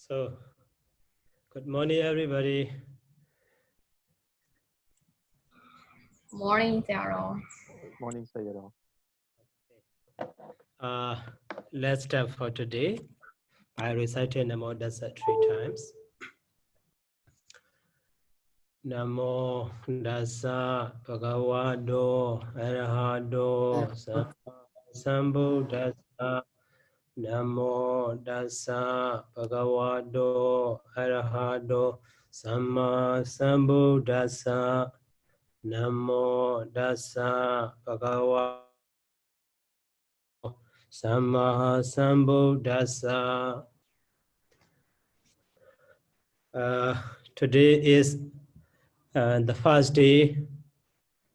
So, good morning, everybody. Morning, Sayadaw. Morning, Sayadaw. Let's start for today. I recited Namo Dasa 3 times. Namo Dasa Bhagavato Arahato Sambuddhassa. Namo Dasa Bhagavato Arahato Sambuddhassa. Namo Dasa Bhagavato Sambuddhassa. Today is the first day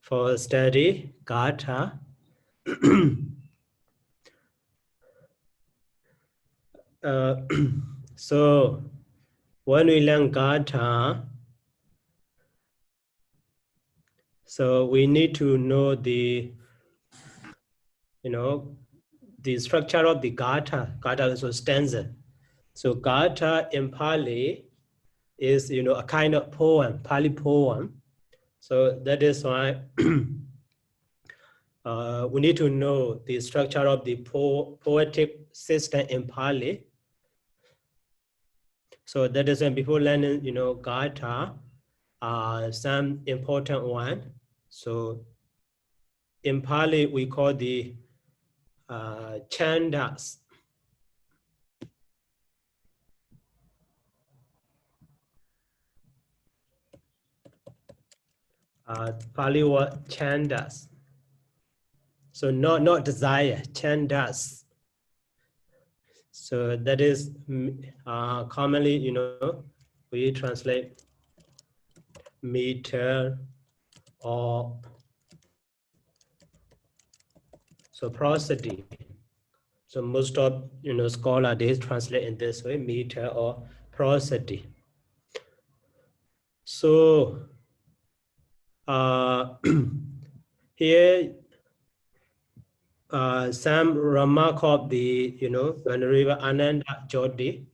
for study Gāthā. So when we learn Gāthā, so we need to know the structure of the Gāthā. Gāthā is a stanza. So Gāthā in Pāli is a kind of poem, Pāli poem. So that is why we need to know the structure of the poetic system in Pāli. So that is when before learning, Gāthā, some important one. So in Pāli we call the chandas. Pāli word chandas. So not desire, chandas. So that is commonly, we translate meter or so prosody. So most of scholars they translate in this way, meter or prosody. So here some remark of the Venerable Ananda Jodi.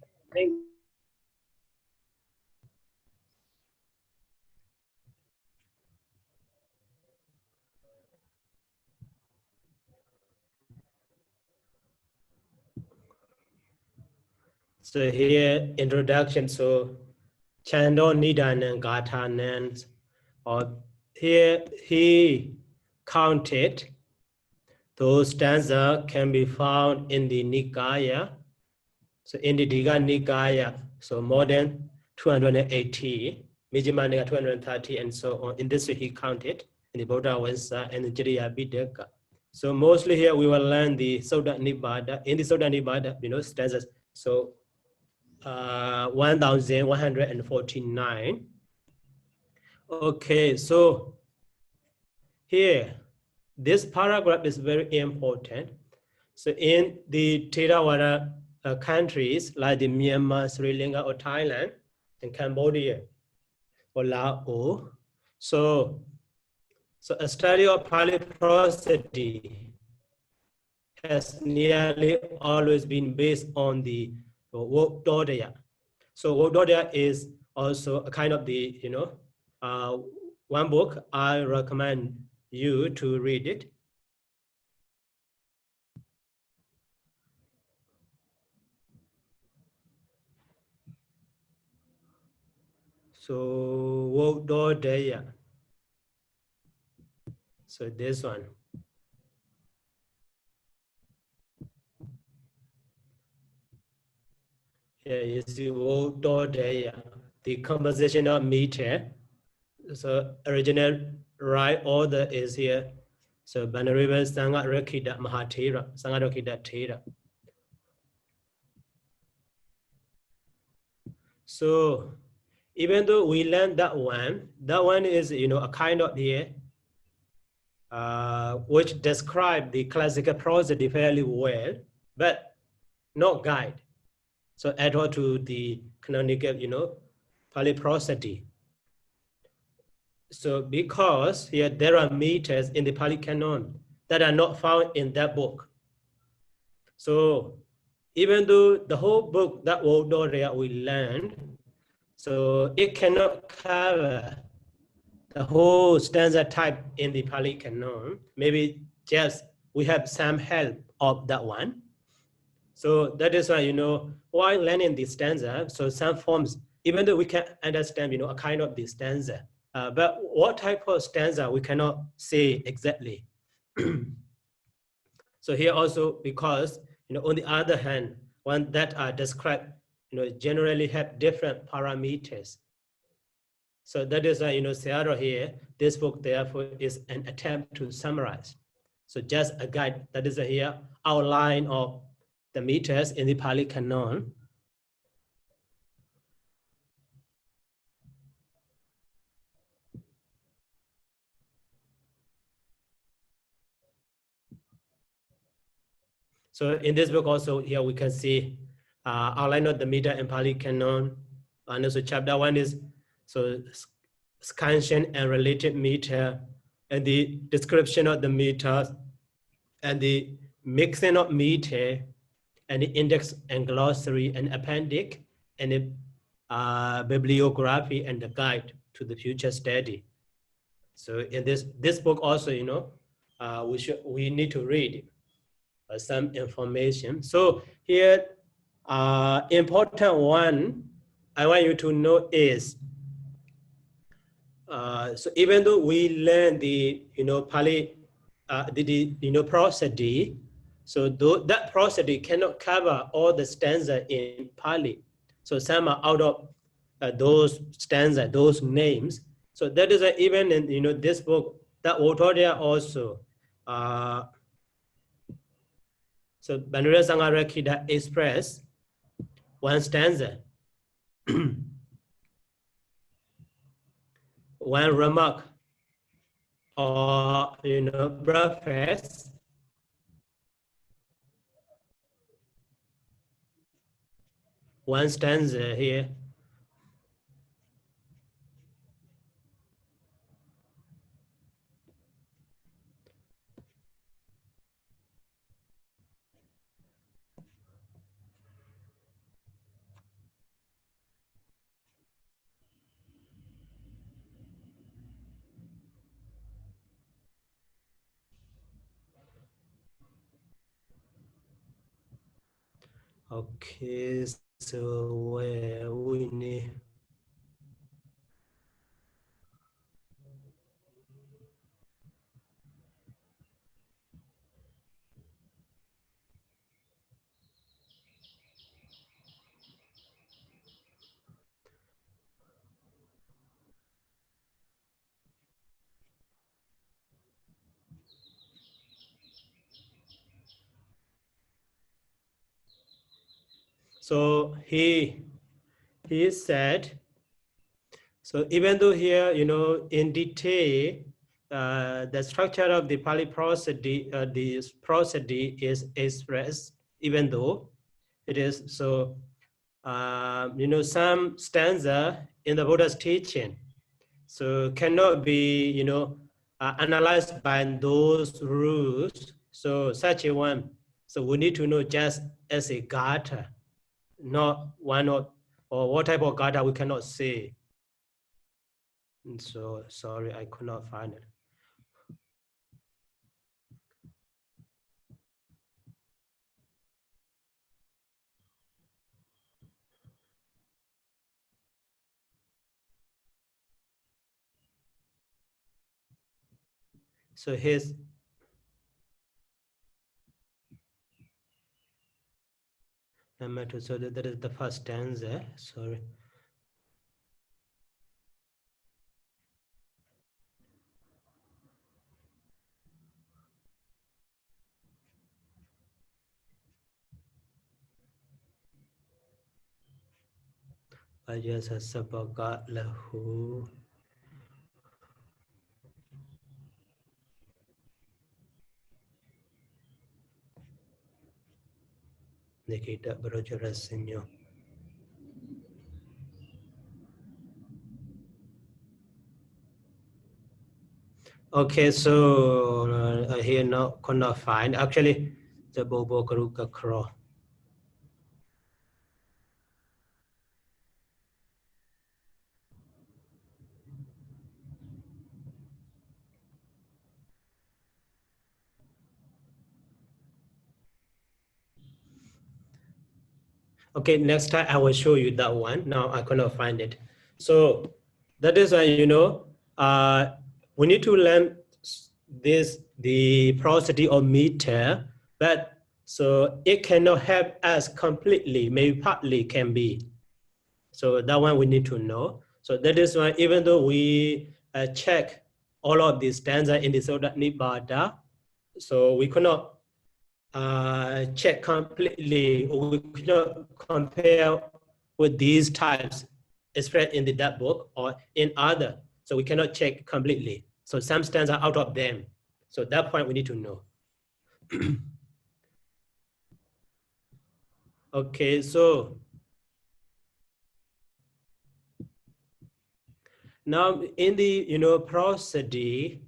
So here introduction. So Chando Nidanan Gāthā, or here he counted those stanzas can be found in the Nikaya. So in the Digha Nikaya, so more than 280, Mijjhima Nikaya 230, and so on. In this way he counted in the Buddha Vansa and the Jiriya Bidaka. So mostly here we will learn the Sutta Nibbāda. In the Sutta Nibbāda, stanzas. So 1149. Okay, so here, this paragraph is very important. So in the Theravada countries like the Myanmar, Sri Lanka, or Thailand, and Cambodia, or Laos, so a study of Pāli prosody has nearly always been based on the Vokdodaya. So Vokdodaya is also a kind of the, one book I recommend you to read it. So Vokdodaya. So this one. Here you see Vokdodaya, the composition of meter. So original right order is here. So Venerable Sangharakkhita Mahathera, Sangharakkhita Thera. So even though we learned that one is a kind of here which describe the classical prosody fairly well, but not guide. So at all to the canonical, Pāli prosody. So because here there are meters in the Pāli canon that are not found in that book. So even though the whole book that Wodoria we learned, so it cannot cover the whole stanza type in the Pāli canon. Maybe just we have some help of that one. So that is why, while learning the stanza, so some forms, even though we can understand, a kind of the stanza, but what type of stanza we cannot say exactly. So here also, because, on the other hand, one that are described, generally have different parameters. So that is why, Sayadaw here, this book therefore is an attempt to summarize. So just a guide, that is here, outline of the meters in the Pāli canon. So in this book also here we can see outline of the meter in Pāli canon. And also chapter 1 is so scansion and related meter, and the description of the meters, and the mixing of meter, and the index and glossary and appendix, and the bibliography and the guide to the future study. So in this book also, we need to read some information. So here, important one I want you to know is, so even though we learn the, Pāli, the prosody, so that prosody cannot cover all the stanza in Pāli. So some are out of those stanza, those names. So that is even in, this book, that Autodia also, so Banura Sangarakida express one stanza, one remark, or preface, one stanza here. Okay, so where we need. So he said, so even though here, in detail, the structure of the Pāli prosody, this prosody is expressed, even though it is so, some stanza in the Buddha's teaching, so cannot be, analyzed by those rules. So such a one, so we need to know just as a Gāthā, not one or what type of Gāthā we cannot say. And so sorry, I could not find it. So his number two, so that is the first stanza, sorry. I just forgot lahu. Nikita Barojara Senyo. Okay, so here now could not find actually the Bobo Garuka Crow. Okay, next time I will show you that one. Now I cannot find it. So that is why, we need to learn the prosody of meter, but so it cannot help us completely, maybe partly can be. So that one we need to know. So that is why even though we check all of these stanza in the Soda Nibbada, so we cannot check completely, or we cannot compare with these types expressed in that book or in other. So we cannot check completely. So some stanza out of them. So that point we need to know. Okay, so now in the prosody,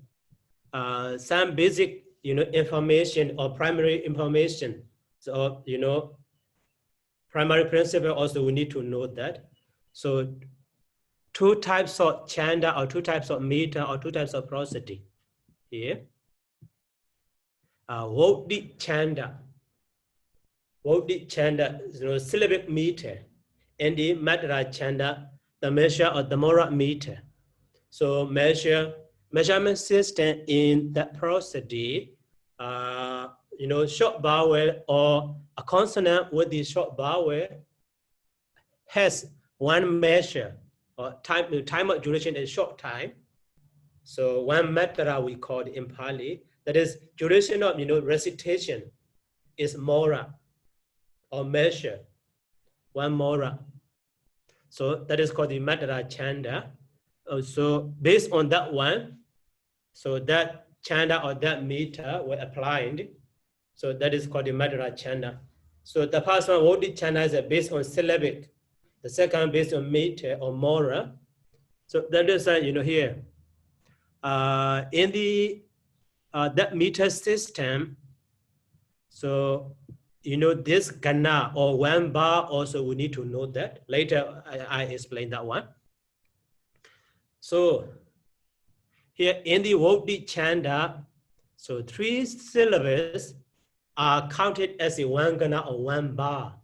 some basic information or primary information. So primary principle also we need to know that. So two types of chanda or two types of meter or two types of prosody here. Vodi chanda. Vodi chanda, syllabic meter, and the Matra chanda, the measure of the Mora meter. So measurement system in that prosody, short vowel or a consonant with the short vowel has one measure or time of duration is short time. So one matra we call it in Pāli, that is duration of recitation is mora or measure, one mora. So that is called the matra chanda. So based on that one, so that chanda or that meter were applied. So that is called the matra chanda. So the first one, Vodi chanda, is based on syllabic. The second based on meter or mora. So that is here. In the that meter system, so this Gāthā or one bar also we need to know that. Later I explain that one. So here in the Vodi chanda, so 3 syllables are counted as a one Gāthā or one bar.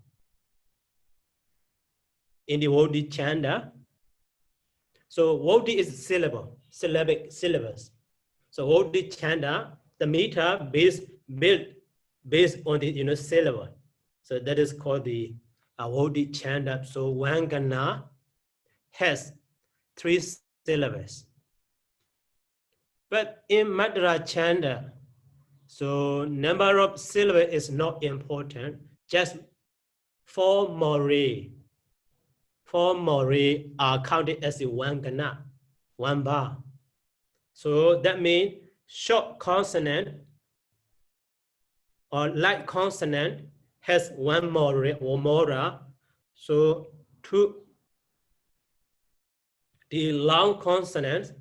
In the Vodi chanda, so Vodi is syllabic syllables. So Vodi chanda, the meter based on the syllable. So that is called the Vodi chanda. So one Gāthā has 3 syllables. But in Matra chanda, so number of syllables is not important, just 4 more. 4 more are counted as a one Gāthā, one bar. So that means short consonant or light consonant has 1 more or mora. So the long consonant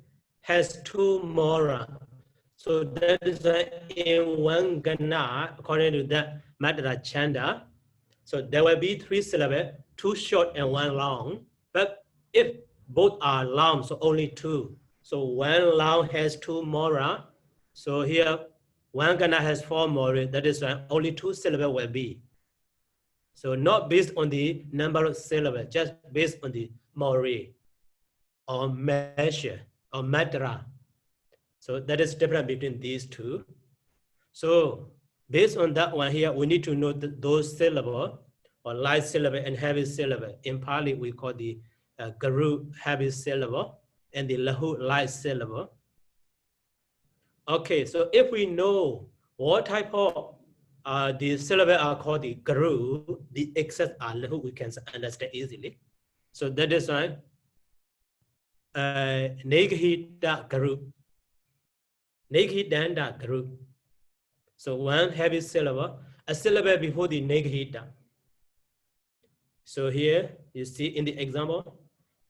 has 2 mora. So that is in one Gāthā, according to that Matra chanda. So there will be 3 syllables, 2 short and 1 long. But if both are long, so only 2. So 1 long has 2 mora. So here, one Gāthā has 4 mora. That is why only 2 syllables will be. So not based on the number of syllables, just based on the mora or measure or matra. So that is different between these two. So based on that one here, we need to know those syllables or light syllable and heavy syllable. In Pāli, we call the Garu heavy syllable and the Lahu light syllable. Okay, so if we know what type of the syllable are called the Garu, the excess are Lahu, we can understand easily. So that is why Neghita Garu, Neghidanda Garu. So one heavy syllable, a syllable before the Neghita. So here you see in the example,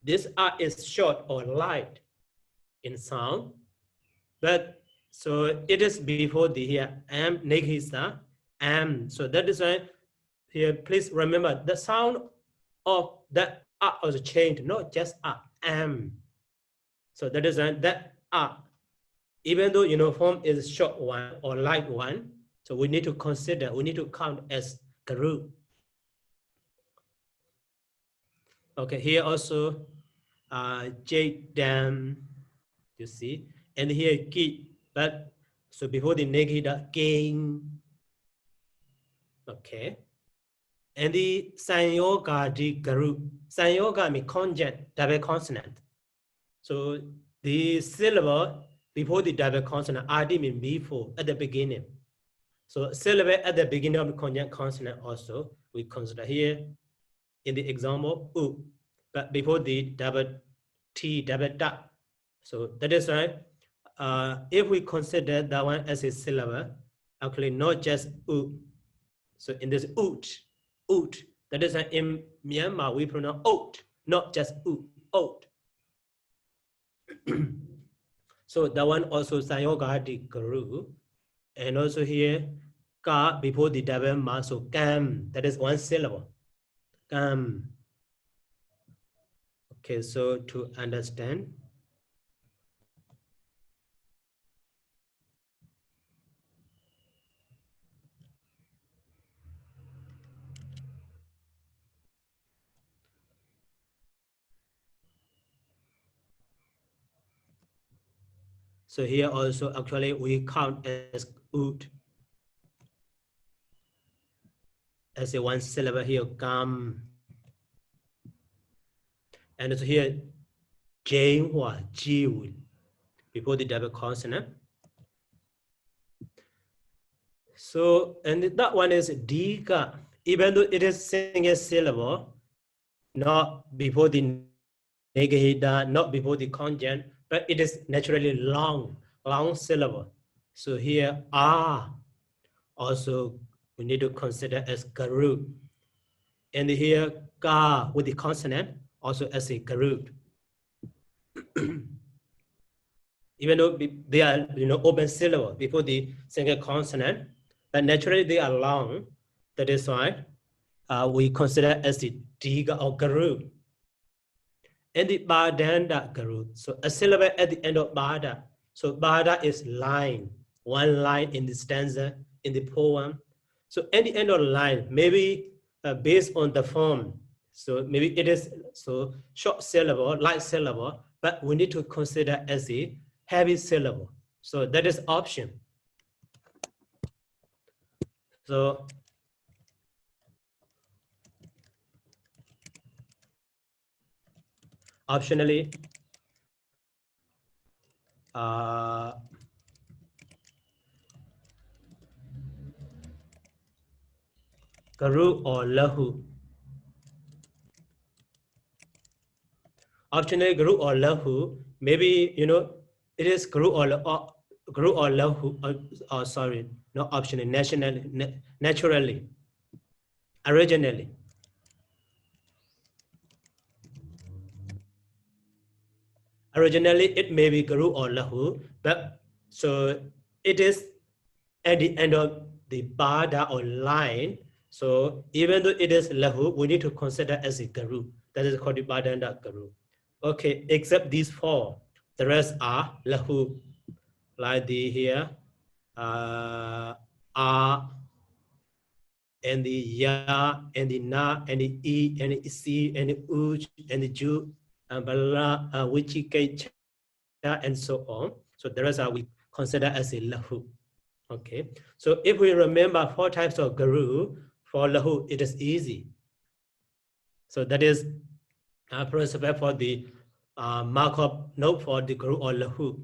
this R is short or light in sound, but so it is before the here am Neghisa am. So that is why here please remember the sound of that R also changed, not just R, am. So that is why that R, even though form is short one or light one, so we need to consider, we need to count as Garu. Okay, here also jade dam, you see, and here ki, but so before the negida gain. Okay, and the sanyoga di garu. Sanyoga means conjunct double consonant. So the syllable before the double consonant adi means before at the beginning. So syllable at the beginning of the conjunct consonant also we consider here in the example u, but before the double t double da. So that is right. If we consider that one as a syllable, actually not just u. So in this ut, that is right. In Myanmar we pronounce oat, not just u, oat. So that one also Sayoga di Guru. And also here, ka before the double ma, so kam, that is one syllable. Kam. Okay, so to understand. So here also actually we count as ut as a one syllable here, kam. And also here, jing or jiu before the double consonant. So, and that one is diga, even though it is single syllable, not before the negahida, not before the conjunct, but it is naturally long syllable. So here, also we need to consider as garu. And here, ka with the consonant, also as a garu. Even though they are open syllable before the single consonant, but naturally they are long. That is why we consider as the diga or garu. And the badanda garu. So a syllable at the end of bada. So bada is line, one line in the stanza, in the poem. So at the end of the line, maybe based on the form. So maybe it is so short syllable, light syllable, but we need to consider as a heavy syllable. So that is option. So optionally, garu or lahu. Optionally, guru or lahu, maybe, it is guru or lahu, sorry, not optionally, naturally, originally. Originally, it may be guru or lahu, but so it is at the end of the bada or line. So even though it is lahu, we need to consider as a guru. That is called the bada and guru. Okay, except these four. The rest are lahu, like the here, and the ya, and the na, and the e, and the si, and the uj, and the ju, and bala, wichikecha, and so on. So the rest are we consider as a lahu. Okay, so if we remember 4 types of guru, for lahu, it is easy. So that is principle for the markup note for the guru or lahu.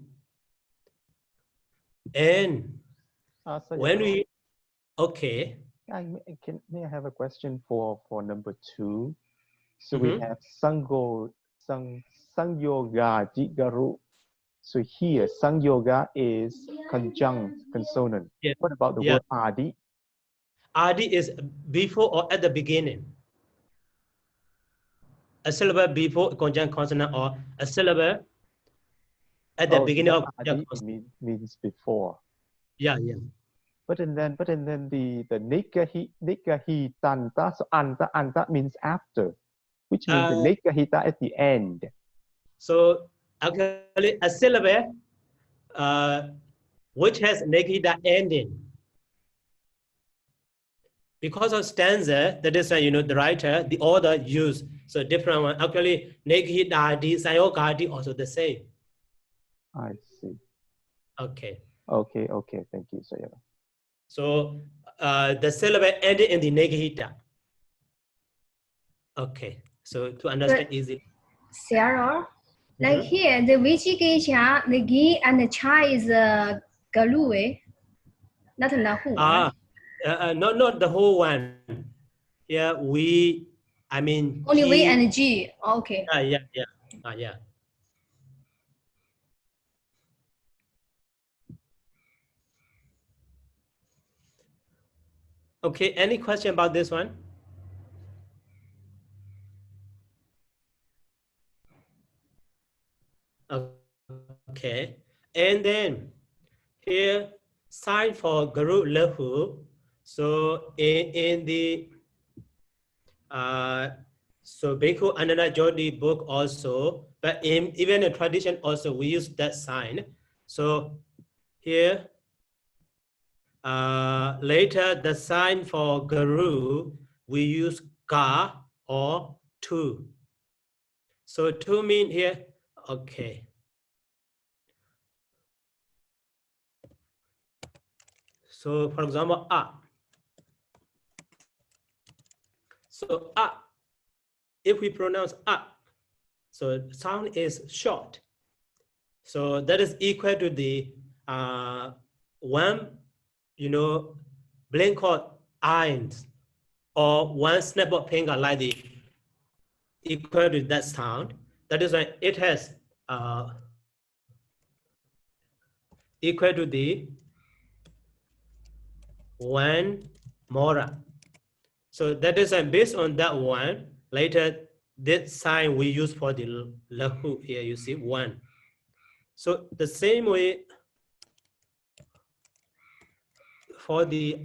And when we, okay. May I have a question for number 2? So we have Sangyoga Jigaru. So here, Sangyoga is conjunct consonant. Yeah. What about the word Adi? Adi is before or at the beginning. A syllable before conjunct consonant or a syllable at the beginning of Adi means before. Yeah. But then the nikahitanta, so anta means after, which means the nikahita at the end. So actually a syllable which has nikahita ending. because of stanza, that is, the writer, the author use so different one. Actually, Neghidadi, Sayogadi also the same. I see. Okay. Okay, okay. Thank you, Sayadaw. So the syllable ended in the Neghita. Okay. So to understand easily. Sayadaw, like here, the Vichikecha, the Gi and the Cha is Galue, not Lahu. Not the whole one. Yeah, Only G. V and G. Okay. Yeah. Okay, any question about this one? Okay, and then here sign for Guru Lahu. So in the so Bhikkhu Ananda Jodi book also, but even in tradition also we use that sign. So here later the sign for Guru we use Ga or Tu. So Tu mean here, okay. So for example, So if we pronounce so sound is short. So that is equal to the one, blink of eyes or one snap of finger like the equal to that sound. That is why it has equal to the one mora. So that is based on that one. Later, this sign we use for the lahu here. You see one. So the same way for the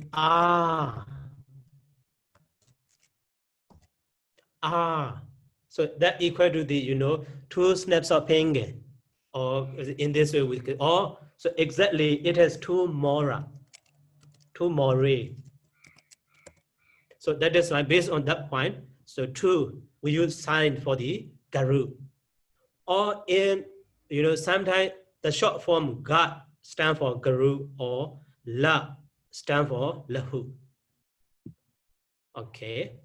so that equal to the two snaps of finger, or in this way we could, or so exactly it has two mora, two more. So that is like based on that point. So two, we use sign for the garu. Or in, sometimes the short form ga stand for garu or la stand for lahu. Okay.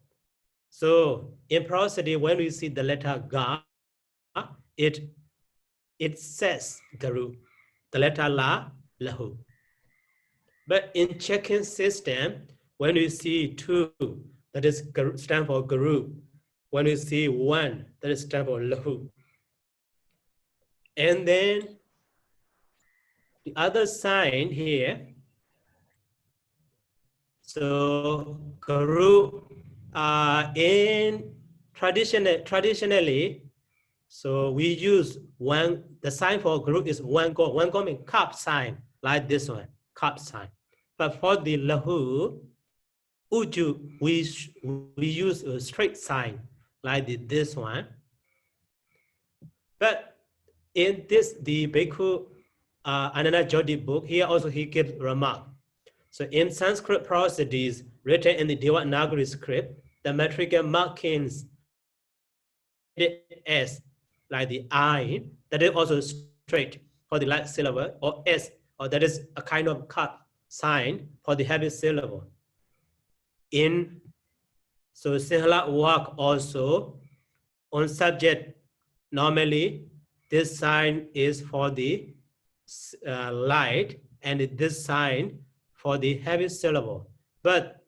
So in prosody, when we see the letter ga, it says garu. The letter la, lahu. But in checking system, when we see two, that is stand for guru. When we see one, that is stand for lahu. And then the other sign here, so guru in traditionally, so we use one, the sign for guru is one go. One go means cup sign, like this one, cup sign. But for the lahu, uju, we use a straight sign, like this one. But in this, the Bhikkhu Ananda Jodi book, here also he gives remark. So in Sanskrit prosodies written in the Devanagari script, the metrical markings S, like the I, that is also straight for the light syllable, or S, or that is a kind of cut sign for the heavy syllable. So Sinhala work also on subject, normally this sign is for the light and this sign for the heavy syllable, but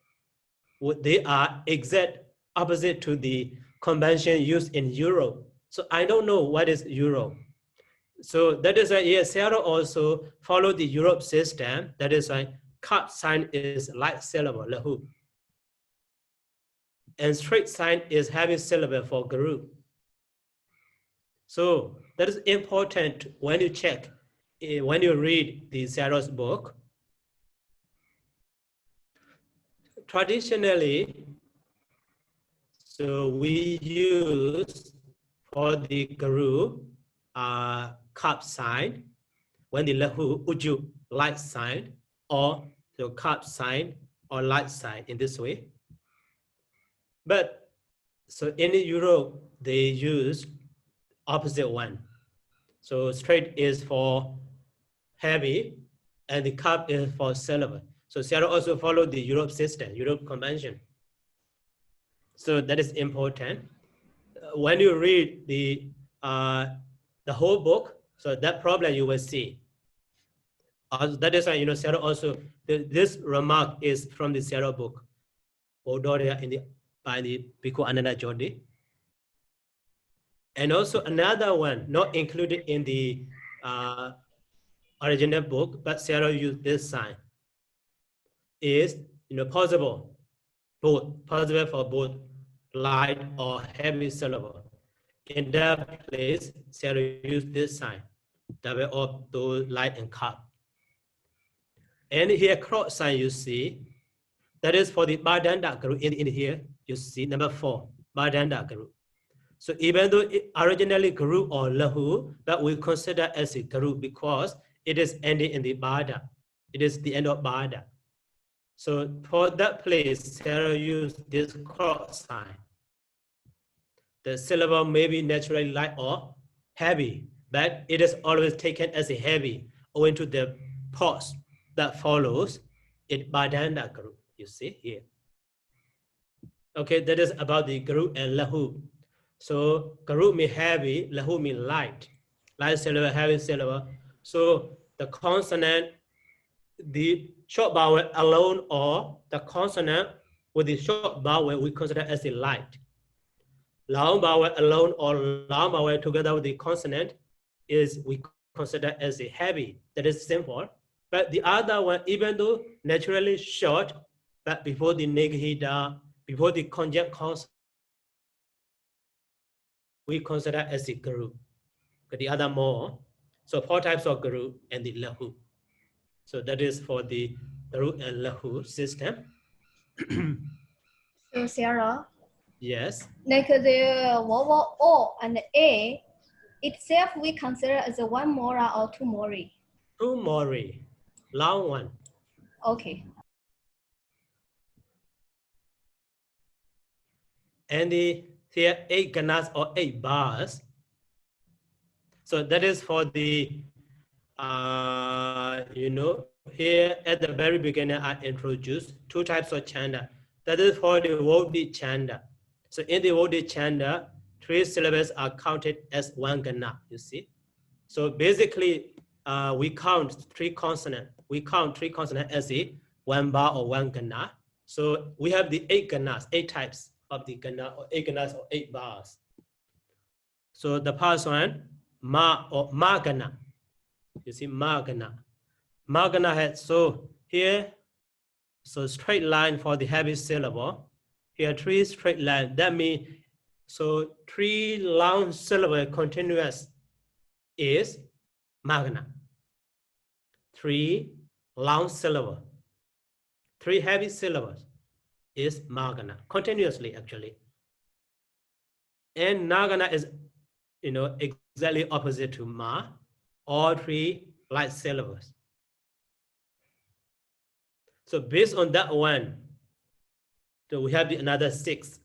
they are exact opposite to the convention used in Europe. So I don't know what is Europe. So that is why Sayadaw also follow the Europe system. That is why cut sign is light syllable, lahu. And straight sign is heavy syllable for guru. So that is important when you check, when you read the Sayadaw's book. Traditionally, so we use for the guru cup sign, when the lahu uju light sign, or the cup sign or light sign in this way. But so in Europe, they use opposite one. So straight is for heavy, and the cup is for silver. So Sayadaw also follow the Europe system, Europe convention. So that is important. When you read the whole book, so that problem you will see. That is why, you know, Sayadaw also, this remark is from the Sayadaw book, Odoria by the Bhikkhu Ananda Jodi. And also another one, not included in the original book, but Sayadaw used this sign, is, you know, possible for both light or heavy silver. In that place, Sayadaw used this sign, double up to light and cup. And here cross sign you see, that is for the Bādanda group. In here, you see number 4, Bādanda group. So even though it originally group or lahu, but we consider as a group because it is ending in the Bāda. It is the end of Bāda. So for that place, Sayadaw used this cross sign. The syllable may be naturally light or heavy, but it is always taken as a heavy owing to the pause that follows it Bādanda group. You see here. Okay, that is about the group and lahu. So group mean heavy, lahu mean light. Light syllable, heavy syllable. So the consonant, the short vowel alone or the consonant with the short vowel we consider as a light. Long vowel alone or long vowel together with the consonant is we consider as a heavy. That is simple. But the other one, even though naturally short, but before the Nighita, before the conjunct consonant, we consider as a group. But the other more. So 4 types of group and the lahu. So that is for the group and lahu system. So Sarah, Yes. like the vowel O and A itself we consider as a 1 mora or 2 mori. 2 mori, long one. Okay. And here 8 ganas or 8 bars. So that is for the, you know, here at the very beginning I introduced 2 types of chanda. That is for the Vodi chanda. So in the Vodi chanda, 3 syllables are counted as 1 gana, you see. So basically, we count 3 consonants. We count 3 consonants as a 1 bar or 1 gana. So we have the 8 ganas, 8 types of the gana, or 8 ganas or 8 bars. So the first one, ma or ma gana. You see, ma gana. Ma gana has, so here, so straight line for the heavy syllable. Here 3 straight line. That means, so 3 long syllable continuous is magana. 3 long syllable. 3 heavy syllables is magana, continuously actually. And nagana is, you know, exactly opposite to ma, all 3 light syllables. So based on that one, so we have another 6.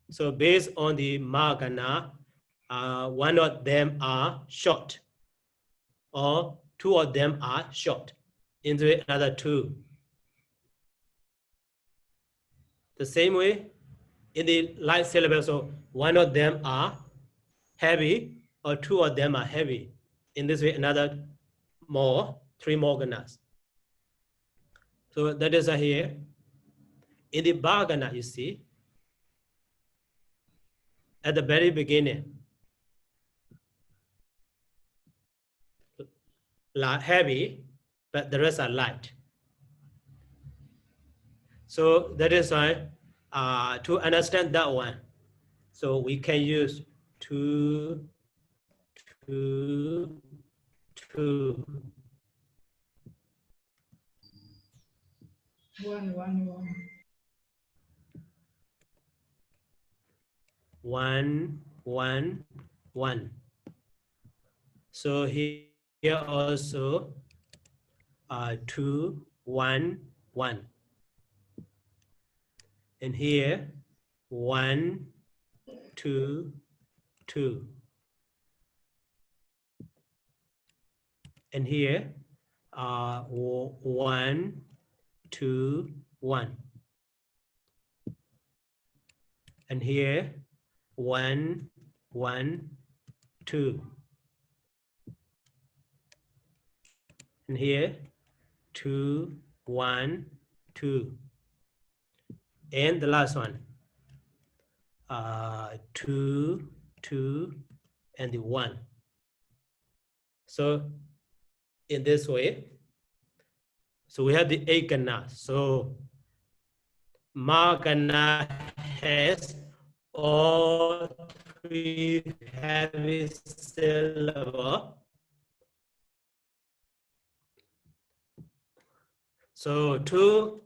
So based on the magana, 1 of them are short, or 2 of them are short. Into another 2. The same way in the light syllables, so 1 of them are heavy, or 2 of them are heavy. In this way, another more, 3 more ganas. So that is here. In the bhagana, you see, at the very beginning, heavy, but the rest are light. So that is why, to understand that one, so we can use 2, 2, 2. 1, 1, 1. 1, 1, 1. So here also 2, 1, 1. And here 1, 2, 2. And here, 1, 2, 1. And here, 1, 1, 2. And here, 2, 1, 2. And the last one, 2, 2, and the 1. So in this way, so we have the 8 Gāthā. So Ma Gāthā has all 3 heavy syllable. So to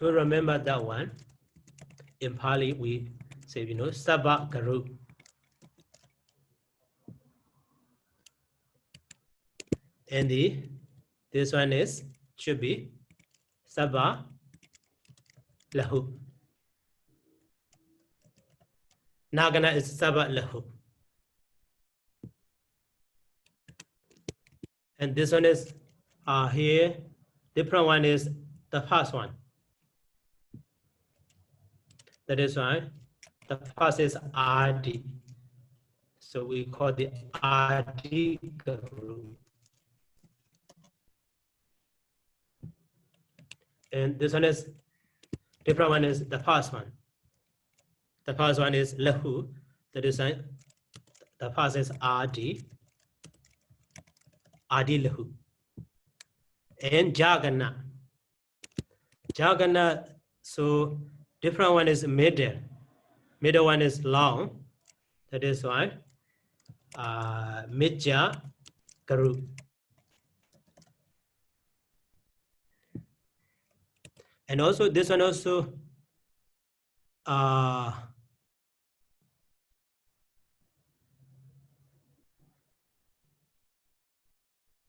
remember that one, in Pāli we say, Sabba Garu. And this one should be Sabba Lahu. Nagana is Sabba Lahu. And this one is here, different one is the first one. That is why the first is RD. So we call the RD Garu. And this one is different one is the first one. The first one is Lahu. That is why the first is RD. Adi Lahu. And Jagana. Jagana, so different one is middle. Middle one is long. That is why Midja Garu. And also this one also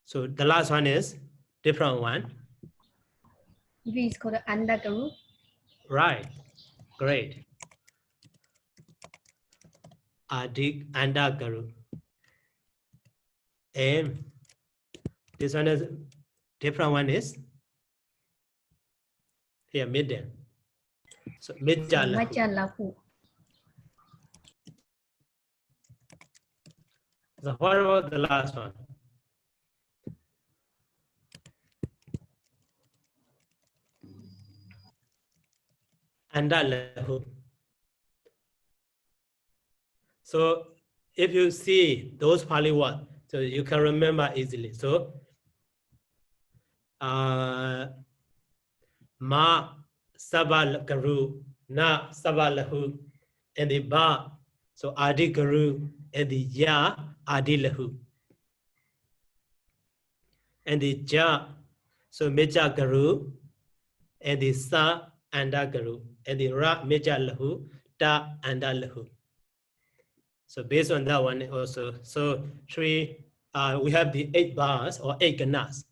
so the last one is different one. This is called Anda Garu. Right, great. Adik Anda Garu. And this one is different one is here middle. So Midja Lahu. So what about the last one? Anda Lahu. So if you see those Pāli words, so you can remember easily. So Ma Sabba Garu, Na Sabba Lahu, and the Ba, so Adi Garu, and the Ya Adi Lahu. And the Ja, so Meja Garu, and the Sa Anda Garu, and the Ra Meja Lahu, Ta Anda Lahu. So based on that one also, so we have the 8 bars or 8 Gāthās.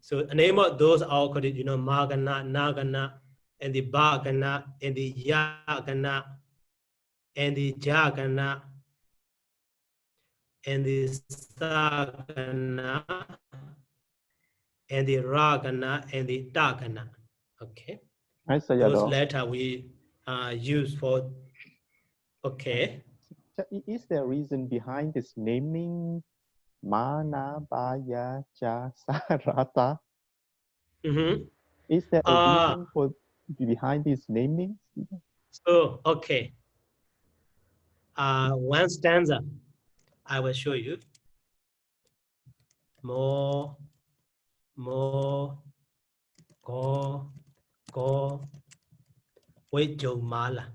So the name of those are called, Ma Gāthā, Na Gāthā, and the Ba Gāthā, and the Ya Gāthā, and the Ja Gāthā, and the Sa Gāthā, and the Ra Gāthā, and the Ta Gāthā. Okay. Those letters we use for, okay. Is there a reason behind this naming Ma, Na, Ba, Ya, Ja, Sa, Ra, Ta? Is there a reason behind these namings? So, okay. One stanza, I will show you. Mo, go, wait, Jo Mala.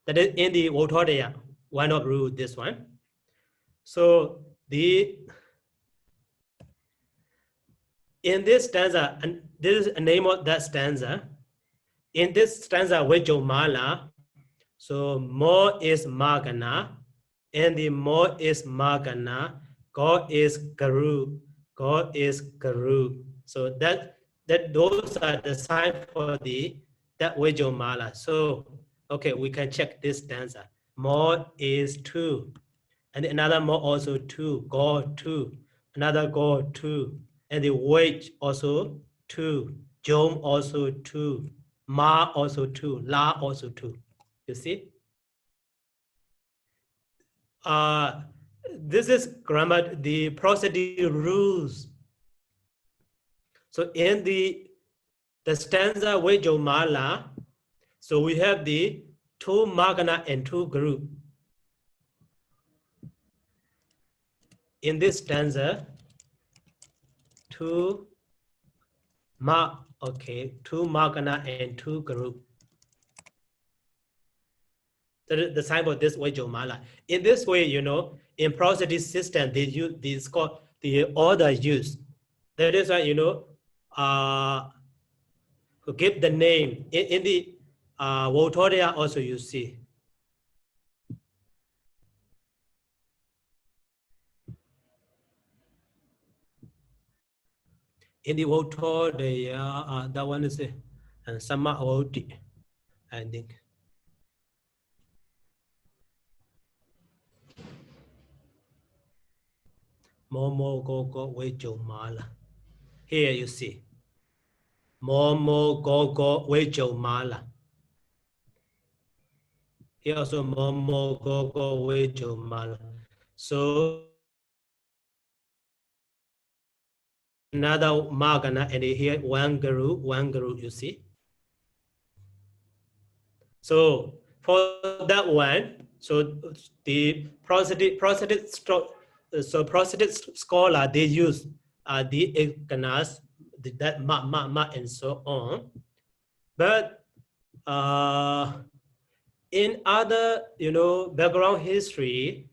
That is in the Votoria, why not rule this one? So in this stanza, and this is the name of that stanza. In this stanza, with Jo Mala, so Mo is Ma Gāthā, and the Mo is Ma Gāthā, Go is Garu, God is Guru. So that those are the sign for that Vajomala. So okay, we can check this stanza. More is 2. And another more also 2. God 2. Another God 2. And the wage also 2. Jom also 2. Ma also 2. La also 2. You see? This is grammar, the prosody rules. So in the stanza Vajomala, so we have the 2 Magana and 2 group. In this stanza, 2 Magana and 2 group. The sign for this Vajomala. In this way, you know, in prosody system, they use this called the order use. That is why, you know, give the name in the Votoria also you see. In the Votoria, that one is and Sama Oti, I think. Momo Gogo Vajomala. Here you see. Momo Gogo Vajomala. Here also Momo Gogo Vajomala. So another Magana, and here one guru, you see. So for that one, so the prosody scholar, they use the Ikanas, that ma and so on. But in other, you know, background history,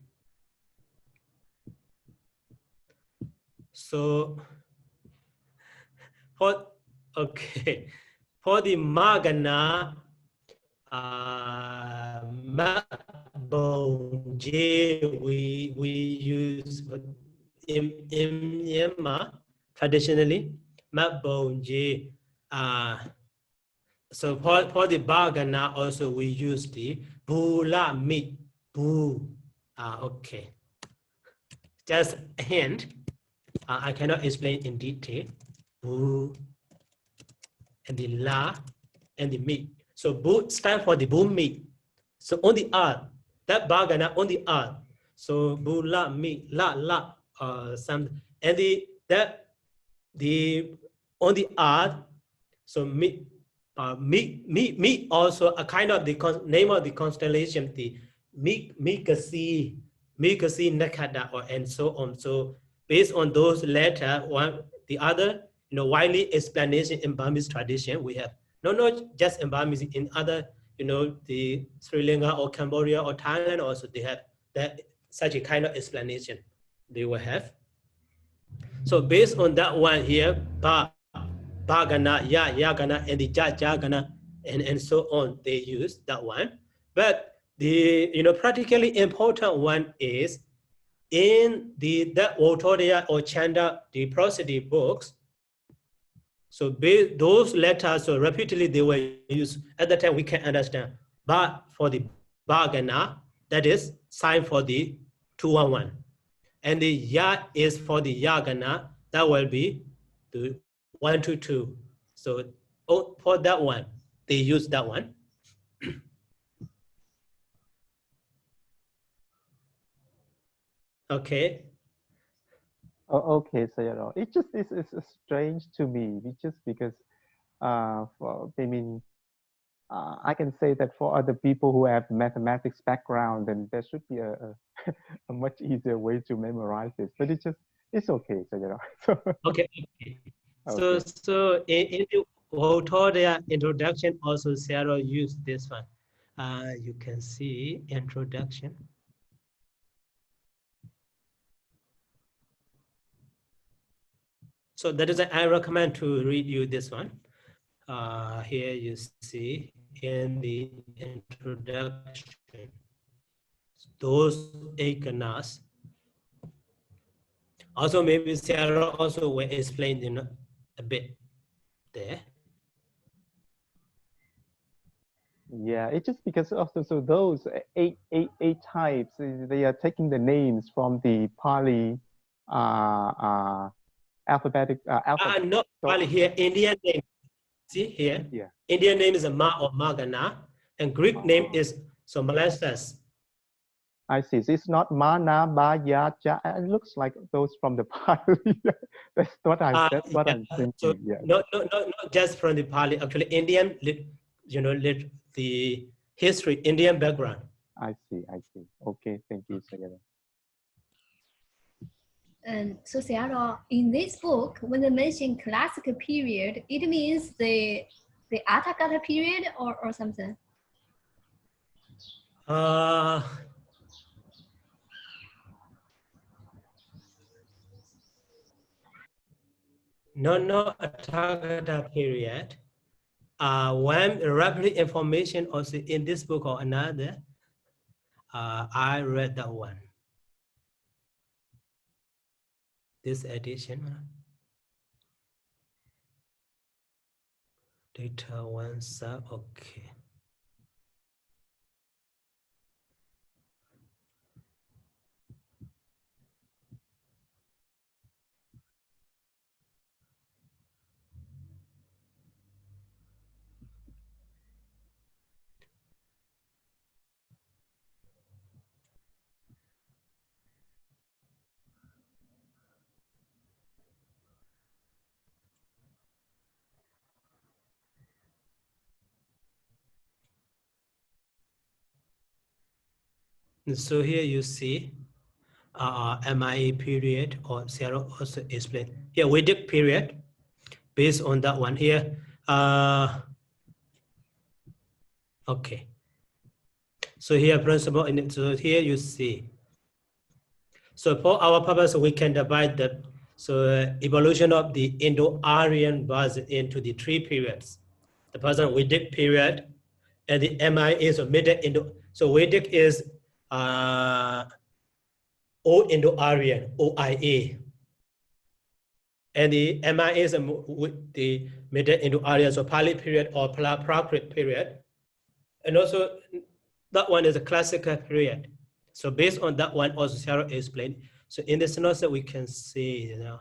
so for the Magana, we use in Myanmar traditionally Mabonje. So for the Bagana also we use the Bula meat. Bu. Okay. Just a hint. I cannot explain in detail. Bu and the La and the meat. So Bu stand for the boom meat. So on the R, that Bagana on the R. So Bu La meat la some and the on the R. So meat also a kind of the name of the constellation, the Mikasi Nakada, or and so on. So based on those letters, one the other, you know, widely explanation in Burmese tradition we have. Not just in Burmese, in other, you know, the Sri Lanka or Cambodia or Thailand also they have that such a kind of explanation they will have. So based on that one here, Bagana, Yagana, and the Jagana, and so on, they use that one. But the, you know, practically important one is in that Votoria or Chanda, the prosody books. So those letters, so repeatedly they were used. At the time we can understand. But for the Bagana, that is sign for the 211. And the Ya is for the Yagana, that will be the 122. So for that one, they use that one. Okay. Oh, okay, Sayadaw. It just is strange to me, just because I can say that for other people who have mathematics background, then there should be a much easier way to memorize this. But it's okay, Sayadaw. Okay. So in the Votoria introduction, also Sayadaw used this one. You can see introduction. So that is, I recommend to read you this one. Here you see in the introduction, those ikanas. Also, maybe Sayadaw also will explain, you know, a bit there. Yeah, it's just because also so those eight types, they are taking the names from the Pāli alphabetic alphabet. Not Pāli here, Indian name. See here, Indian name is a Ma or Magana, and Greek name is Somalasas. I see. So it's not Mana, Baya, Ja. It looks like those from the Pāli. That's what I'm thinking. So yeah. not just from the Pāli. Actually, Indian, you know, the history, Indian background. I see. Okay, thank you, Sayadaw. And so Sayadaw, in this book, when they mention classical period, it means the Atthakatha period or something? No Atthakatha period. When rapid information also in this book or another, I read that one. This edition. Data one sub, okay. So here you see MIA period, or Sayadaw also explained. Here Vedic period, based on that one here. Okay. So here principle, so here you see. So for our purpose, we can divide the evolution of the Indo-Aryan Buddhism into the three periods. The present Vedic period, and the MI is a Middle Indo. So Vedic is Old Indo-Aryan, OIA. And the MI is the Middle Indo-Aryan, so Pāli period or Prakrit period. And also that one is a classical period. So based on that one, also Sayadaw explained. So in the synopsis we can see, you know.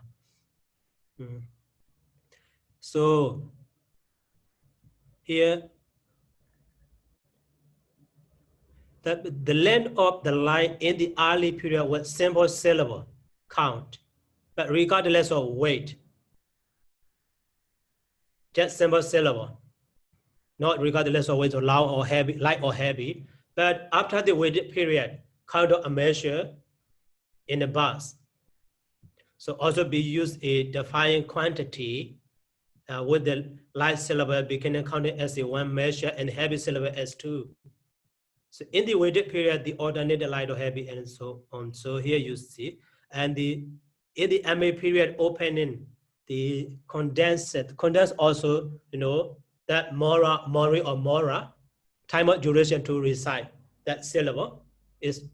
So here, that the length of the line in the early period was simple syllable count, but regardless of weight, just simple syllable, not regardless of weight or loud or heavy, light or heavy. But after the Vedic period, count a measure in the bus. So also be used a defined quantity with the light syllable beginning counted as a one measure and heavy syllable as two. So in the Vedic period, the alternated light or heavy and so on. So here you see, and in the MA period opening, the condensed also, you know, that mori or mora, time of duration to recite that syllable is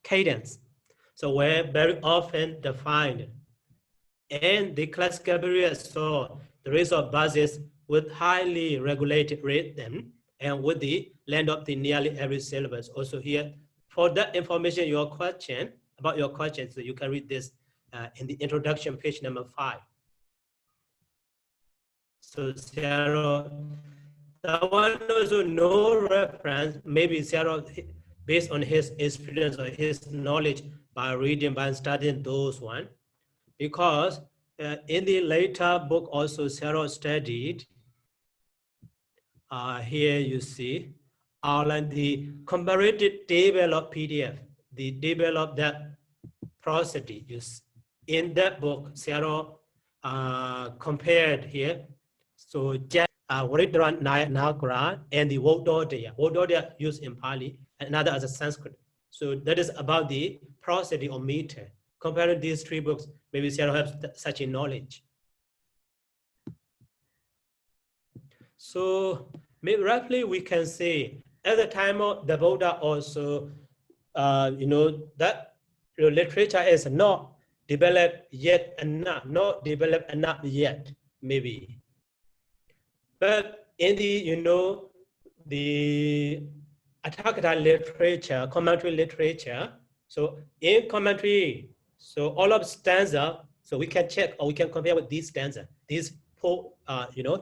cadence. So we're very often defined. And the classical period saw the race of buses with highly regulated rhythm and with the length of the nearly every syllabus. Also here, for that information, about your question, so you can read this in the introduction, page number 5. So Sayadaw, that one also no reference, maybe Sayadaw, based on his experience or his knowledge by reading, by studying those one, because in the later book also Sayadaw studied, here you see, outline the comparative table of PDF, the table of that prosody. In that book, Sayadaw compared here, so just Varidran Nagara and the Vododaya used in Pāli, and another as a Sanskrit. So that is about the prosody or meter. Comparing these three books, maybe Sayadaw has such a knowledge. So maybe roughly we can say at the time of the Buddha also, that literature is not developed yet enough, not developed enough yet, maybe. But in the Athakatha literature, commentary literature, so in commentary, so all of stanza, so we can check or we can compare with these stanza, these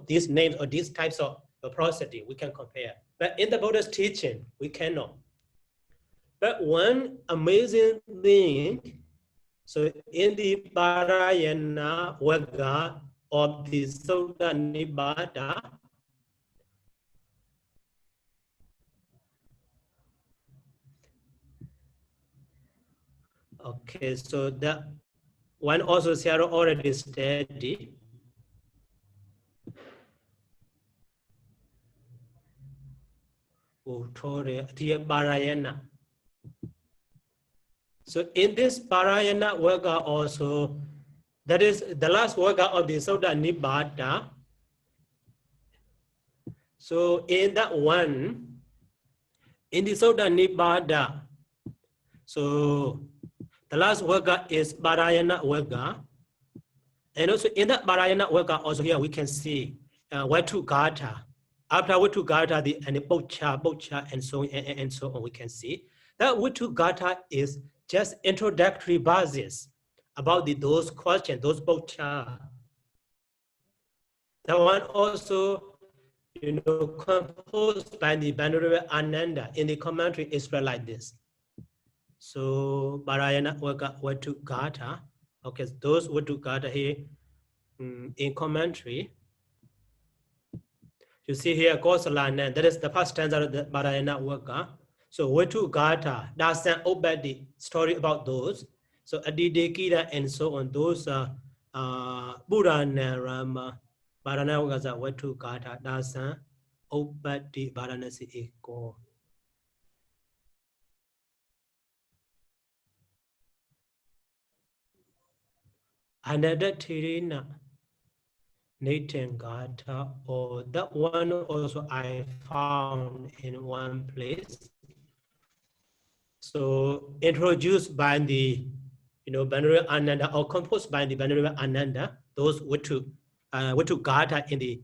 these names or these types of prosody, we can compare. But in the Buddha's teaching, we cannot. But one amazing thing, so in the Parayana Vagga of the Sutta Nibbata, okay, so that one also Sayadaw already studied. Parayana. So in this Parayana Vagga also, that is the last Vagga of the Sutta Nibbata. So in that one, in the Sutta Nibbata, so the last Vagga is Parayana Vagga. And also in that Parayana Vagga also here we can see Vatu Gāthā. After Vatu Gāthā, and the Bocha, and so on, we can see that Vatu Gāthā is just introductory basis about those questions, those Bocha. That one also, composed by the Venerable Ananda in the commentary is like this. So Parayana Vatu Gāthā, okay, those Vatu Gāthā here in commentary. You see here, Kosalana, that is the first stanza of the Parayana Vagga. So Vatu Gāthā, that's an obedi story about those. So Adidekira and so on, those Purana Rama, Parayana Vagga, Vatu Gāthā, that's an obedi Varanasi Eko. Another Tirina. Nathan Gāthā, or that one also I found in one place. So introduced by the Venerable Ananda, or composed by the Venerable Ananda, those Vatu Gāthā in the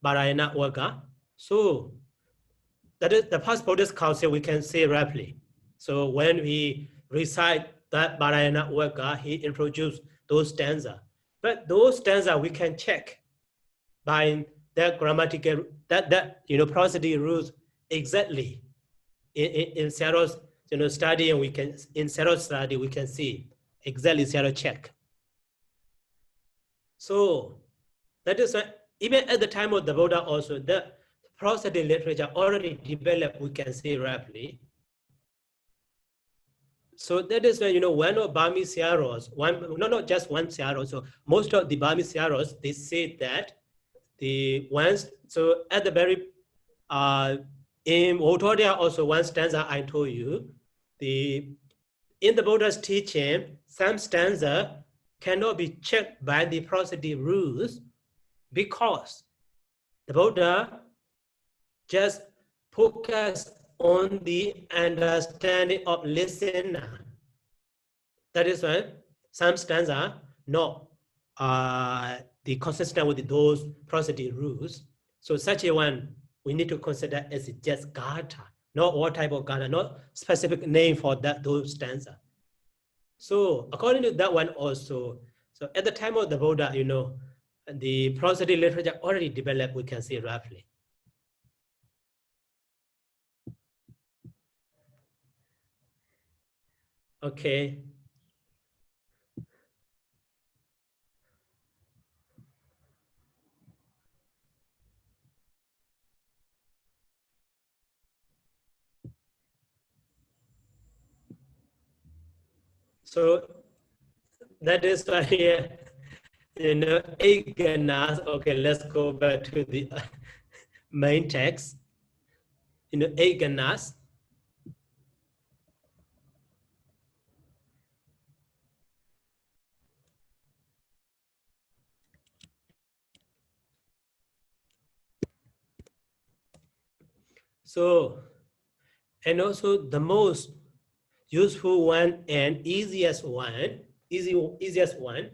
Parayana Vagga. So that is the first Buddhist council, we can say roughly. So when we recite that Parayana Vagga, he introduced those stanzas. But those stanzas we can check by that grammatical, that prosody rules exactly in Sayadaw's study, and we can in Sayadaw's study we can see exactly Sayadaw check. So that is why even at the time of the Buddha also the prosody literature already developed, we can say roughly. So that is why, one of Burmese Sayadaws, not just one Sayadaw, so most of the Burmese Sayadaws, they say that the ones, so at the very, in Otodia also one stanza I told you, in the Buddha's teaching, some stanza cannot be checked by the prosody rules because the Buddha just focused on the understanding of listener. That is why some stanza not the consistent with those prosody rules. So such a one we need to consider as just Gāthā, not all type of Gāthā, not specific name for those stanza. So according to that one also, so at the time of the Buddha, the prosody literature already developed, we can see roughly. Okay. So that is why here, Aganas, okay, let's go back to the main text. Aganas. So, and also the most useful one and easiest one, easiest one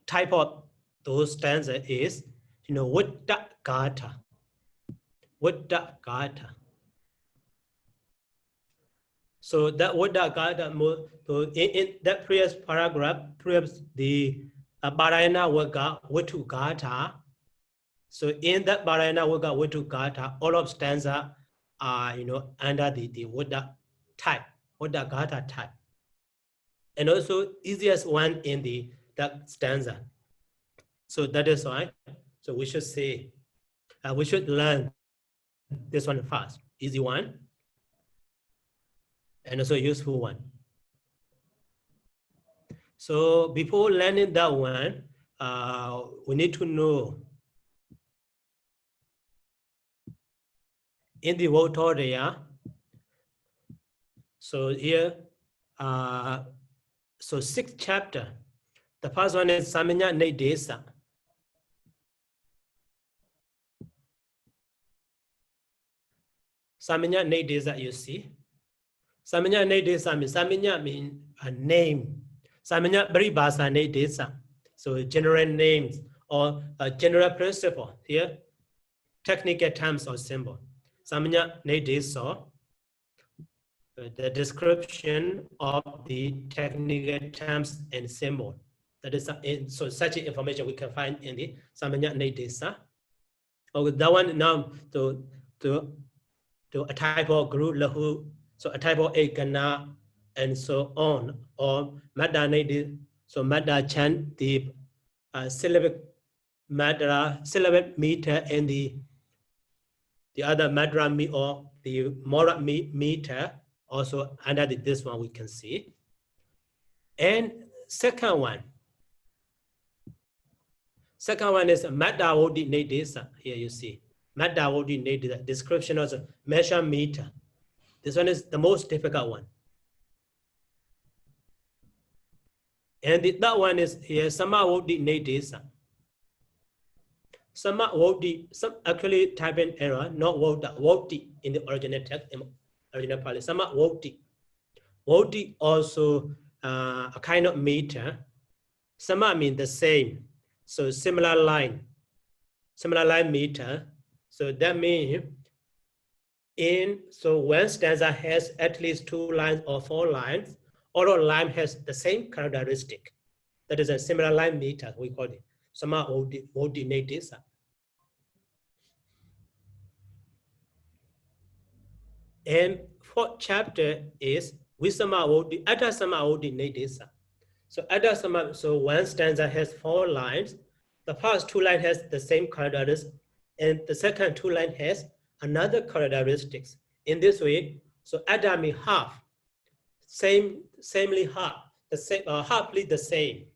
type of those stanza is, Vada Gāthā. Vada Gāthā. So that Vada Gāthā, so in that previous paragraph, perhaps the Parayana Vagga Vatu Gāthā. So in that Parayana Vagga Vatu Gāthā, all of stanza are, under the Vada type, Vada Gāthā type. And also easiest one in that stanza. So that is why. So we should say, we should learn this one first, easy one, and also useful one. So before learning that one, we need to know in the Vottorya. So here, so 6th chapter. The first one is Samanya Nedesa. Samanya Nedesa, you see. Samanya Nedesa means, Samanya means a name. Samanya Paribhasa Nedesa. So general names or a general principle. Here, technical terms or symbol. Samanya Nedesa, the description of the technical terms and symbol. That is, so such information we can find in the Samanya Nedesa. Okay, that one now to a type of group lahu, so a type of ekana, and so on, or Madda Nedi, so Madda chant, the syllabic Madra, syllable meter, and the other Madra or the Mora meter, also under this one we can see. And second one is Madda Vodi Nedesa. Here you see Madda Vodi Nedesa, description of the measure meter. This one is the most difficult one. And that one is here Sama Vodi Nedesa. Sama Vodi, some actually type in error, not Voda, Vodi in the original text, original Pāļi. Sama Vodi. Vodi also a kind of meter. Sama means the same. So similar line meter. So that means so one stanza has at least 2 lines or 4 lines, all line has the same characteristic. That is a similar line meter, we call it. Sama Vodi Nedesa. And 4th chapter is Visama Vodi, Ada Sama Vodi Nedesa. So Ada Sama, so one stanza has 4 lines. The first 2 lines has the same characteristics, and the second 2 lines has another characteristics. In this way, so Ada means half, samely half, the same, halfly the same.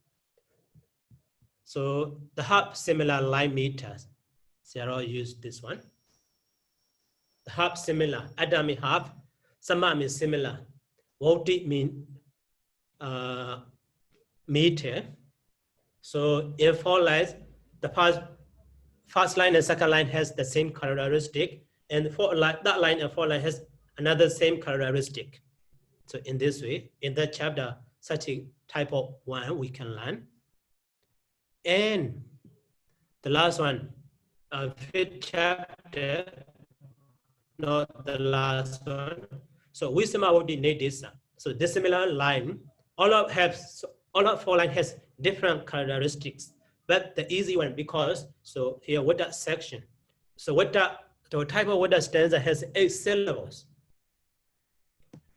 So the half similar line meters. Sarah used this one. The half similar, Ada means half, Sama means similar, Voti means meter. So in 4 lines, the first line and second line has the same characteristic, and that line and 4 line has another same characteristic. So in this way, in that chapter, such a type of one we can learn. And the last one, 5th chapter, not the last one. So Visama Vodi Nedesa. So dissimilar line, all of 4 lines has different characteristics, but the easy one, because so here what that section, so what the type of what that stanza has 8 syllables,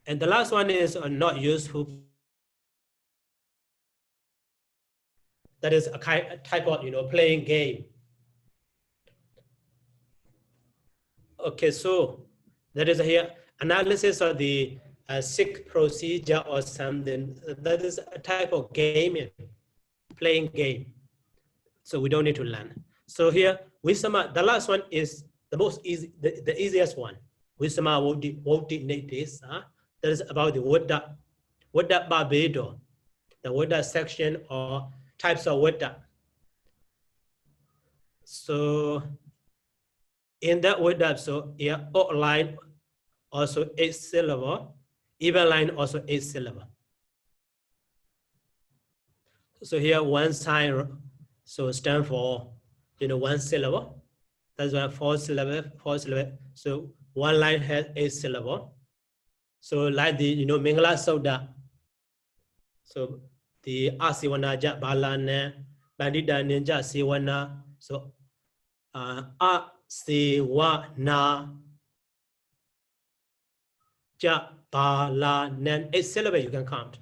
and the last one is not useful. That is a type of playing game. Okay, so that is here analysis of the sick procedure or something. That is a type of game, playing game. So we don't need to learn. So here, Visama, the last one is the most easy, the easiest one. Visama Vodi Nedesa. That is about the Vada Barbedo, the Vada section or types of Vada. So in that word that so here odd line also 8 syllable, even line also 8 syllable. So here one sign so stand for 1 syllable. That's why 4 syllable. So one line has 8 syllable. So like the Mingala Soda. So the Asiwana Ja Balana, Bandita Ninja Siwana. So Asiwana Ja Balanan, 8 syllable you can count.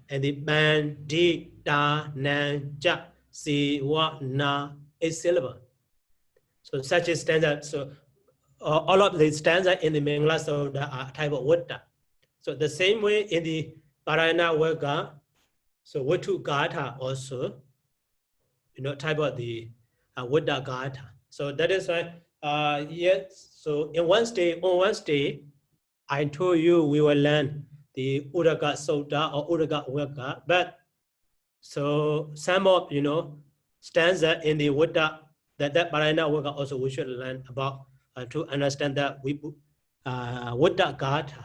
And the Bandita Nanja Siwana, 8 syllable. So such a standard. So all of the stanza in the Mingla Soda are type of Wutta. So the same way in the Parayana Varga, so Watu Gāthā also, type of the Wutta Gāthā. So that is why, yes, so on one stage, I told you we will learn the Udaga Soda or Udaga Varga, but so some of, stanza in the Wutta, that Parayana Varga also we should learn about to understand that we Wutta Gāthā.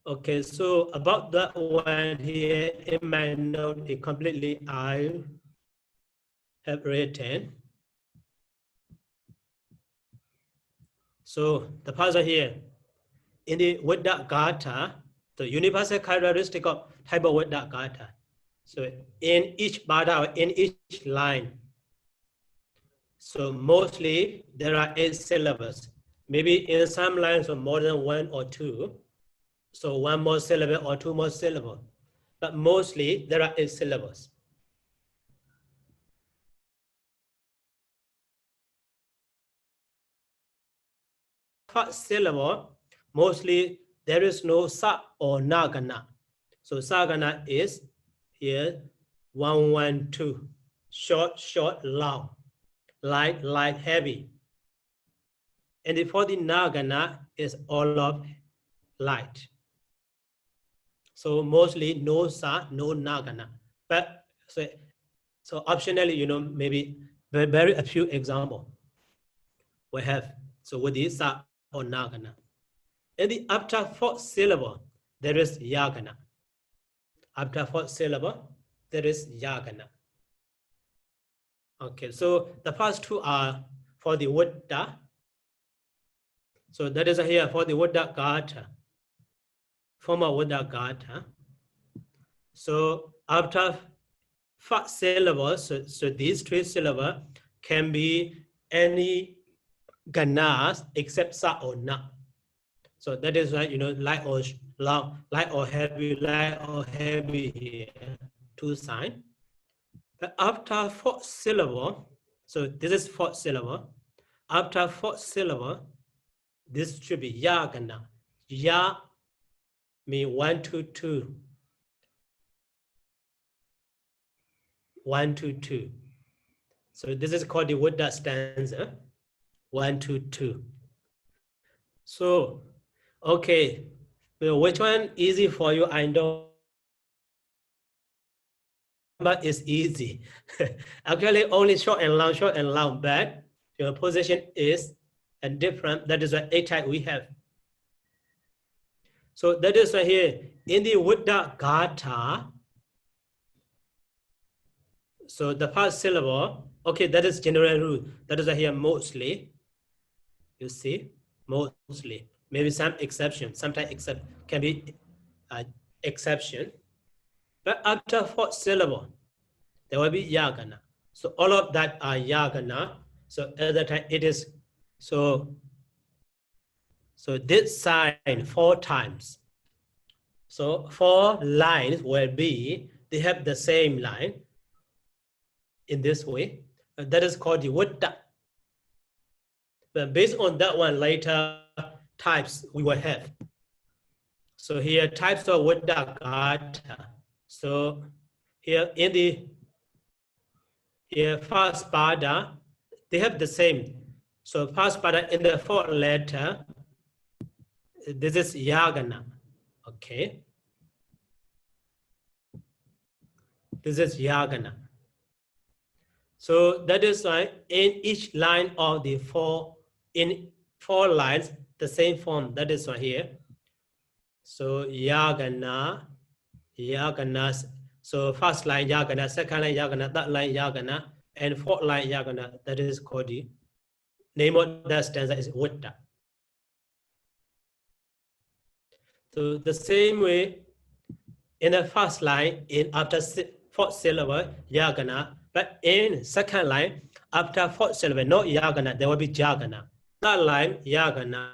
Okay, so about that one here, in my note, it completely I have written. So the puzzle here, in the Wutta Gāthā, the universal characteristic of type of Wutta Gāthā. So in each pada or in each line, so mostly there are 8 syllables. Maybe in some lines or more than 1 or 2. So 1 more syllable or 2 more syllables. But mostly there are 8 syllables. First syllable, mostly there is no sa or nagana. So sagana is here 1, 1, 2. Short, short, long. Light, light, heavy. And for the nagana is all of light. So mostly no sa, no nagana. But so optionally, maybe very a few examples we have. So with the sa or nagana. And the after 4th syllable, there is yagana. After 4th syllable, there is yagana. Okay, so the first 2 are for the Wutta. So that is here for the Wutta Gāthā. Former Wutta Gāthā. So after 4th syllable, so these 3 syllables can be any ganas except sa or na. So that is why, light or long, light or heavy here, 2 signs. But after 4th syllable, so this is 4th syllable. After 4th syllable, this should be yagana. Ya means 1, 2, 2. 1, 2, 2. So this is called the Wutta stanza. 1, 2, 2. So, okay, well, which one easy for you? I know. But it's easy. Actually, only short and long, but your position is different. That is what A type we have. So that is why here in the Wutta Gāthā. So the first syllable, okay, that is general rule. That is why here mostly. You see, mostly. Maybe some exception. Sometimes can be exception. But after 4th syllable, there will be yagana. So all of that are yagana. So at the time it is so this sign 4 times. So 4 lines will be, they have the same line in this way. That is called the Wutta. But based on that one, later types we will have. So here types of Wutta Gāthā. So here in the first pada, they have the same. So first pada in the 4th letter, this is yagana. Okay. This is yagana. So that is why in each line of the four lines, the same form. That is why here. So yagana. So first line yagana, second line yagana, third line yagana, and fourth line yagana. That is called the name of that stanza is Vitta. So the same way in the first line, in after fourth syllable yagana, but in second line after fourth syllable no yagana, there will be jagana. Third line yagana,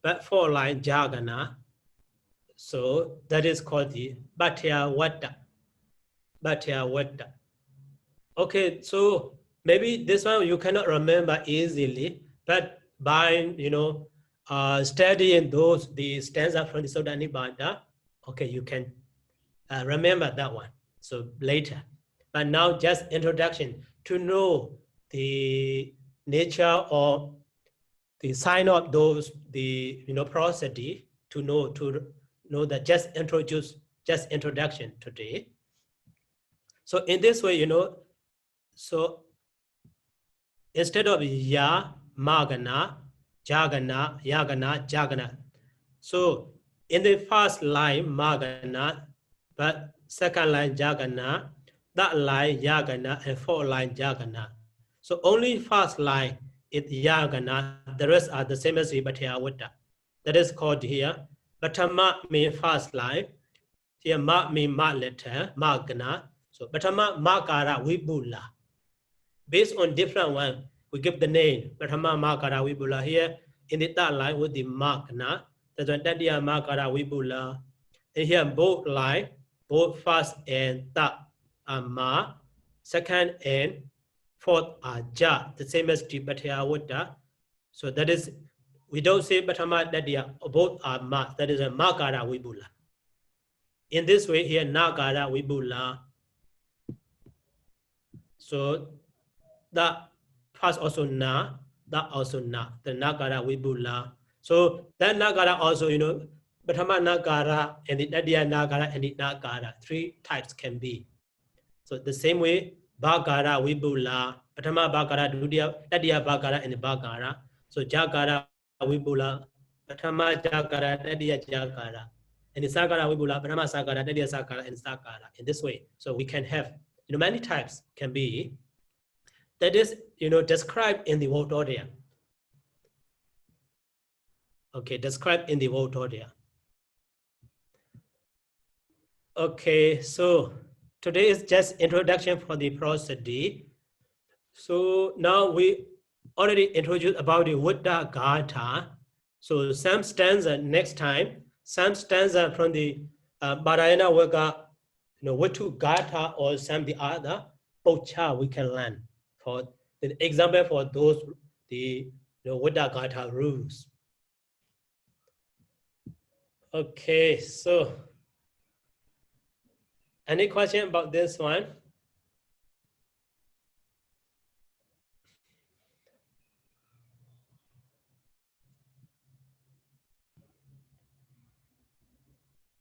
but fourth line jagana. So that is called the Bhatya Vata. Bhatya Vata. Okay, so maybe this one you cannot remember easily, but by studying the stanza from the Sutta Nibbana, okay, you can remember that one. So later, but now just introduction to know the nature or the sign of those prosody, to know that just introduction today. So in this way, so instead of ya, magana, jagana, yagana, jagana. So in the first line magana, but second line jagana, that line yagana, and fourth line jagana. So only first line is yagana, the rest are the same as Bhatya Vata. That is called here. Patama means first line. Here ma means ma letter, magana. So Patama makara vibula. Based on different one, we give the name. Patama makara vibula here in the third line with the magana. That's when Tadiya makara vibula. And here both line, both first and third are ma, second and fourth are ja, the same as the Bhatya Vata. So that is, we don't say Patama Tadiya, both are ma, that is a makara vibula. In this way here, nagara vibula. So that first also na, that also na, the nagara vibula. So that nagara also, Patama nagara and the Tadiya nagara and the nagara, three types can be. So the same way, bagara vibula, Patama bagara, Tadiya bagara and the bagara. So jagara vibula, Patama jagara, Tadiya jagara. And the sagara vibula, Patama sagara, Tadiya sagara, and sagara. In this way, so we can have many types can be. That is described in the word order. Okay, described in the word order. Okay, so today is just introduction for the prosody. So now we already introduced about the Buddha Gāthā. So some stanza next time, some stanza from the Parayana Vaka, Vatu Gāthā or some the other Pocha we can learn for the example for those the Buddha Gāthā rules. Okay, so any question about this one?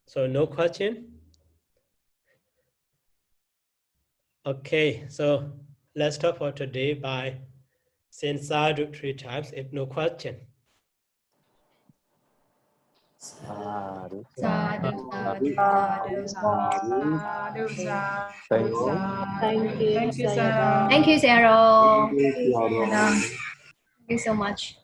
So no question? Okay, so let's stop for today by saying sadhu 3 times if no question. Sadhu, sadhu, sadhu, sadhu, sadhu. Thank you. Thank you, Sayadaw. Thank you, Sayadaw. Thank you so much.